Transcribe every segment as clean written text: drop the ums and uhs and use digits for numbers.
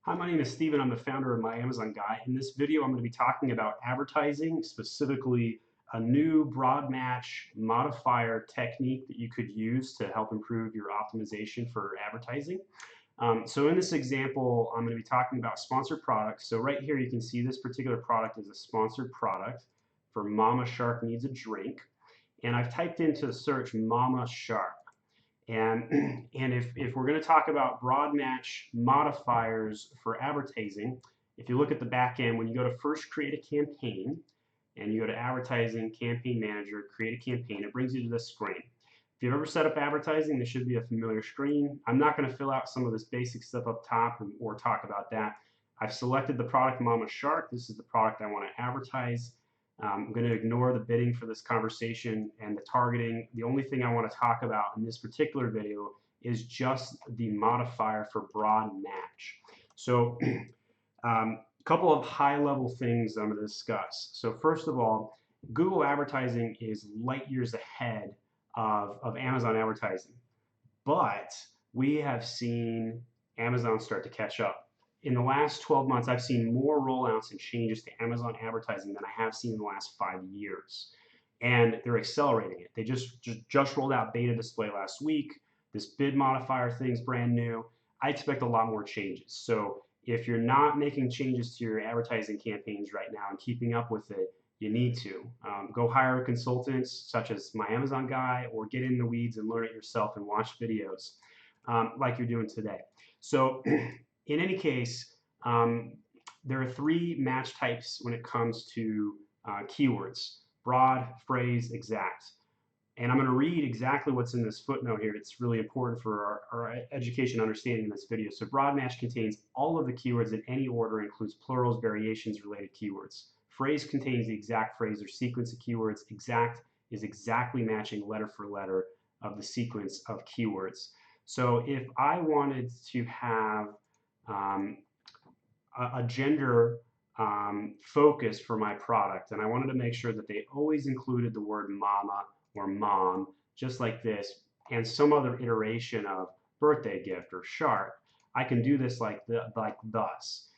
Hi, my name is Steven. I'm the founder of My Amazon Guy. In this video, I'm going to be talking about advertising, specifically a new broad match modifier technique that you could use to help improve your optimization for advertising. So in this example, I'm going to be talking about sponsored products. So right here, you can see this particular product is a sponsored product for Mama Shark Needs a Drink. And I've typed into the search Mama Shark. And if we're going to talk about broad match modifiers for advertising, if you look at the back end, when you go to first create a campaign and you go to advertising, campaign manager, create a campaign, it brings you to this screen. If you've ever set up advertising, this should be a familiar screen. I'm not going to fill out some of this basic stuff up top or talk about that. I've selected the product Mama Shark. This is the product I want to advertise. I'm going to ignore the bidding for this conversation and the targeting. The only thing I want to talk about in this particular video is just the modifier for broad match. So a couple of high-level things I'm going to discuss. So first of all, Google advertising is light years ahead of Amazon advertising, but we have seen Amazon start to catch up. In the last 12 months, I've seen more rollouts and changes to Amazon advertising than I have seen in the last 5 years. And they're accelerating it. They just rolled out beta display last week. This bid modifier thing's brand new. I expect a lot more changes. So if you're not making changes to your advertising campaigns right now and keeping up with it, you need to. Go hire consultants such as My Amazon Guy, or get in the weeds and learn it yourself and watch videos like you're doing today. So in any case, there are three match types when it comes to keywords: broad, phrase, exact. And I'm going to read exactly what's in this footnote here. It's really important for our education understanding in this video. So broad match contains all of the keywords in any order, includes plurals, variations, related keywords. Phrase contains the exact phrase or sequence of keywords. Exact is exactly matching letter for letter of the sequence of keywords. So if I wanted to have a gender focus for my product, and I wanted to make sure that they always included the word mama or mom, just like this, and some other iteration of birthday gift or shark, I can do this like thus.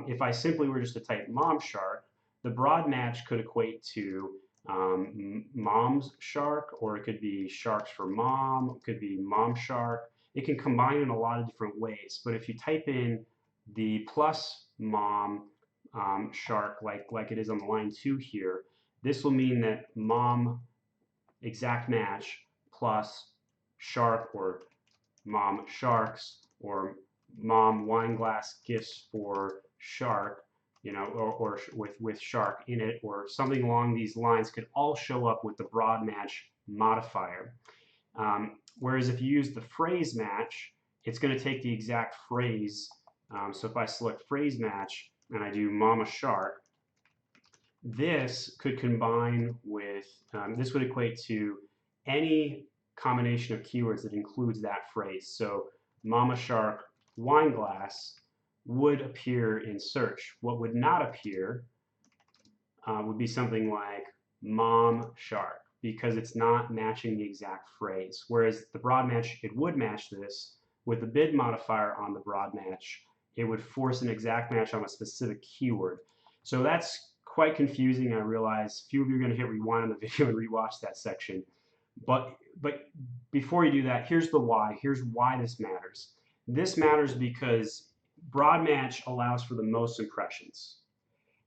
If I simply were just to type mom shark, the broad match could equate to mom's shark, or it could be sharks for mom, it could be mom shark. It can combine in a lot of different ways, but if you type in the plus mom shark like it is on line 2 here, this will mean that mom exact match plus shark or mom sharks or mom wine glass gifts for shark, you know, or with shark in it, or something along these lines, could all show up with the broad match modifier. Whereas if you use the phrase match, it's going to take the exact phrase. So if I select phrase match and I do mama shark, this could combine with, this would equate to any combination of keywords that includes that phrase. So mama shark wine glass would appear in search. What would not appear would be something like mom shark, because it's not matching the exact phrase. Whereas the broad match, it would match this. With the bid modifier on the broad match, it would force an exact match on a specific keyword. So that's quite confusing. I realize few of you are going to hit rewind on the video and rewatch that section. But before you do that, here's the why. Here's why this matters. This matters because broad match allows for the most impressions.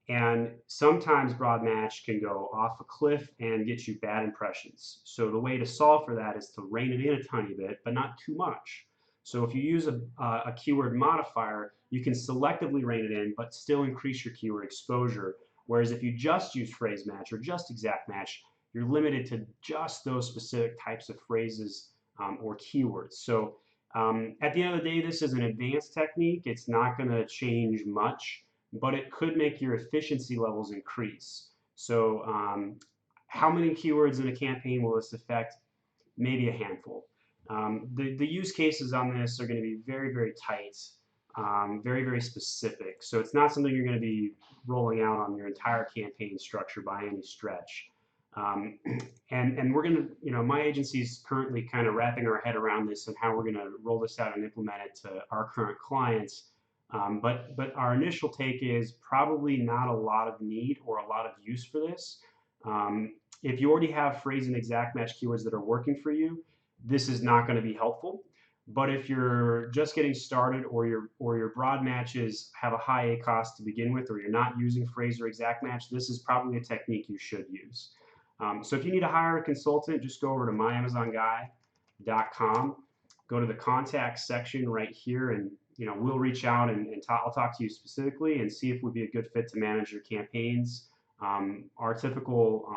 And sometimes broad match can go off a cliff and get you bad impressions. So the way to solve for that is to rein it in a tiny bit, but not too much. So if you use a keyword modifier, you can selectively rein it in, but still increase your keyword exposure. Whereas if you just use phrase match or just exact match, you're limited to just those specific types of phrases or keywords. So at the end of the day, this is an advanced technique. It's not going to change much, but it could make your efficiency levels increase. So how many keywords in a campaign will this affect? Maybe a handful. The use cases on this are going to be very, very tight, very, very specific. So it's not something you're going to be rolling out on your entire campaign structure by any stretch. And we're going to, you know, my agency is currently kind of wrapping our head around this and how we're going to roll this out and implement it to our current clients. But our initial take is probably not a lot of need or a lot of use for this. If you already have phrase and exact match keywords that are working for you, this is not going to be helpful. But if you're just getting started, or your broad matches have a high ACoS to begin with, or you're not using phrase or exact match, this is probably a technique you should use. So if you need to hire a consultant, just go over to myamazonguy.com, go to the contact section right here, and we'll reach out and I'll talk to you specifically and see if we'd be a good fit to manage your campaigns. Our typical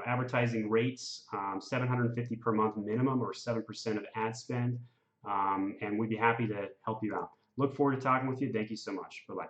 advertising rates, 750 per month minimum, or 7% of ad spend, and we'd be happy to help you out. Look forward to talking with you. Thank you so much. Bye-bye.